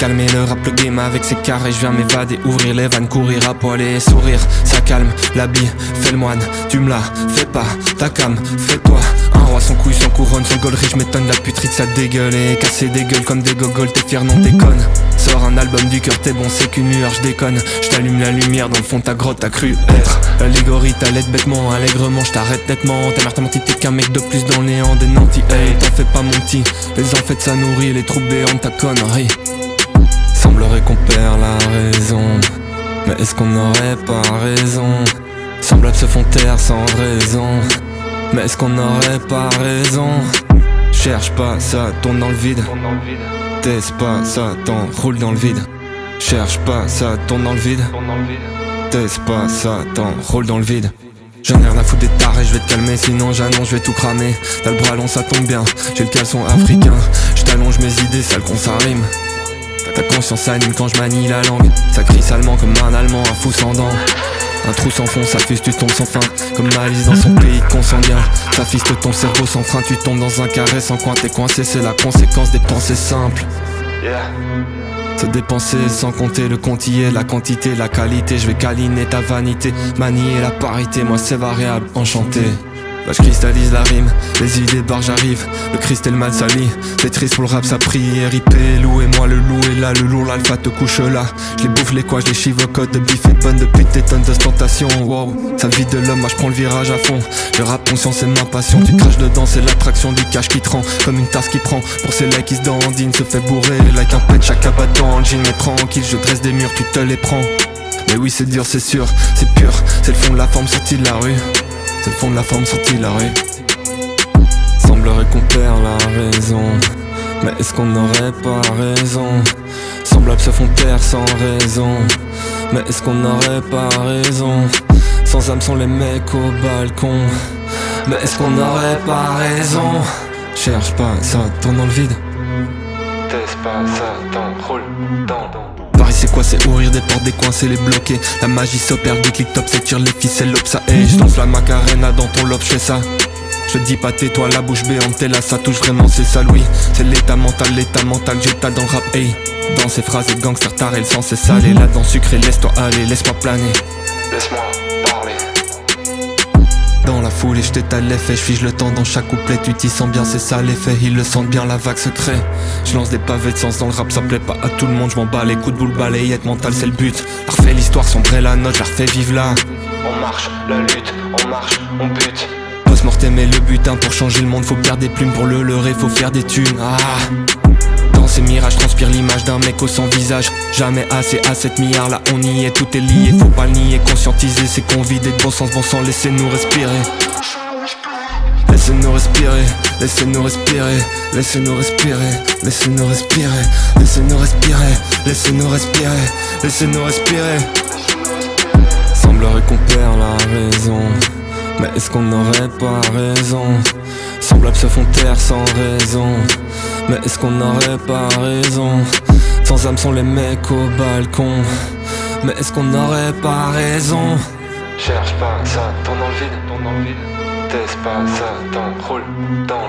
calmer le rap, le game avec ses carrés. Je viens m'évader, ouvrir les vannes, courir à poil et sourire. Ça calme, l'habit, fais le moine. Tu me la fais pas, ta cam, fais-toi un roi sans couille, sans couronne, sans gold riche. M'étonne la puterie de sa dégueule et casser des gueules comme des gogoles. T'es fier, non déconne. Sors un album du cœur, t'es bon, c'est qu'une lueur, je déconne. J't'allume la lumière dans le fond de ta grotte, t'as cru être l'allégorie, t'allaites bêtement, allègrement, j't'arrête nettement. Ta mère t'a menti, t'es qu'un mec de plus dans le néant des nantis. Hey, t'en fais pas mon petit, les en fait ça nourrit les troupes béantes, ta connerie. Semblerait qu'on perd la raison, mais est-ce qu'on n'aurait pas raison? Semblables se font taire sans raison, mais est-ce qu'on n'aurait pas raison? Cherche pas, ça tourne dans le vide. Teste pas, ça t'enroule dans le vide. Cherche pas, ça tourne dans le vide. Teste pas, ça t'enroule dans le vide. J'en ai rien à foutre des tarés, je vais te calmer, sinon j'annonce, je vais tout cramer. T'as le bras long, ça tombe bien, j'ai le caleçon africain. Je t'allonge mes idées, sale con, ça rime. Ta conscience anime quand je manie la langue. Ça crie salement comme un allemand, un fou sans dents. Un trou sans fond, ça fuse, tu tombes sans fin. Comme Malice dans son pays consanguin. Ça fiste ton cerveau sans frein, tu tombes dans un carré sans coin. T'es coincé, c'est la conséquence des pensées simples. Se dépenser sans compter le comptier, la quantité, la qualité. Je vais câliner ta vanité, manier la parité. Moi c'est variable, enchanté. Là je cristallise la rime, les idées barres j'arrive. Le Christ et le mal sali, c'est triste pour le rap, ça prie. RIP, louez-moi le loup et là le lourd, l'alpha te couche là. Je les bouffe les quoi, je les chivocote de bif et de bonne depuis tes tonnes d'ostentation. Wow, ça vide de l'homme, moi je prends le virage à fond. Le rap conscient c'est ma passion, tu craches dedans, c'est l'attraction du cash qui te rend. Comme une tasse qui prend, pour ces likes qui se dandinent. Se fait bourrer, like un pet, chaque abat dans le jean. Mais tranquille, je dresse des murs, tu te les prends. Mais oui c'est dur, c'est sûr, c'est pur. C'est le fond de la forme sorti de la rue. C'est le fond de la forme sortie de la rue. Semblerait qu'on perd la raison, mais est-ce qu'on n'aurait pas raison? Semblables se font taire sans raison, mais est-ce qu'on n'aurait pas raison? Sans âme sont les mecs au balcon, mais est-ce qu'on n'aurait pas raison? Cherche pas, ça tourne dans le vide. Teste pas, ça t'enroule dans. Paris c'est quoi, c'est ouvrir des portes, décoincer les bloquer. La magie s'opère, des clics top, c'est tire les ficelles, l'op ça hey, je danse la macarena dans ton lobe, je fais ça. Je dis pas tais-toi, la bouche béante, t'es là, ça touche vraiment, c'est ça Louis. C'est l'état mental, j'étais dans le rap, hey. Dans ces phrases et gangster taré, le sens c'est salé. La dent sucrée, laisse-toi aller, laisse-moi planer. Laisse-moi parler. Dans la foule et je t'étale l'effet, je fige le temps dans chaque couplet. Tu t'y sens bien, c'est ça l'effet, ils le sentent bien, la vague se crée. Je lance des pavés de sens dans le rap, ça plaît pas à tout le monde. Je m'en bats les coups de boule, balayette mentale c'est le but. La refait l'histoire, sombrer la note, je la refais vivre là. On marche, la lutte, on marche, on bute. Post-mortem et le butin, pour changer le monde faut perdre des plumes. Pour le leurrer faut faire des thunes. Dans ces mirages transpire l'image d'un mec au sans visage. Jamais assez à 7 milliards, là on y est, tout est lié. Faut pas le nier, conscientiser c'est qu'on vit des bon sens, laissez-nous respirer. Laissez-nous respirer, laissez-nous respirer, laissez-nous respirer, laissez-nous respirer, laissez-nous respirer, laissez-nous respirer, laissez-nous respirer. Semblerait qu'on perd la raison, mais est-ce qu'on n'aurait pas raison? Semblables se font taire sans raison, mais est-ce qu'on n'aurait pas raison? Sans âme sont les mecs au balcon, mais est-ce qu'on n'aurait pas raison? Cherche pas, ça tourne dans le vide, Teste pas, ça t'enroule dans.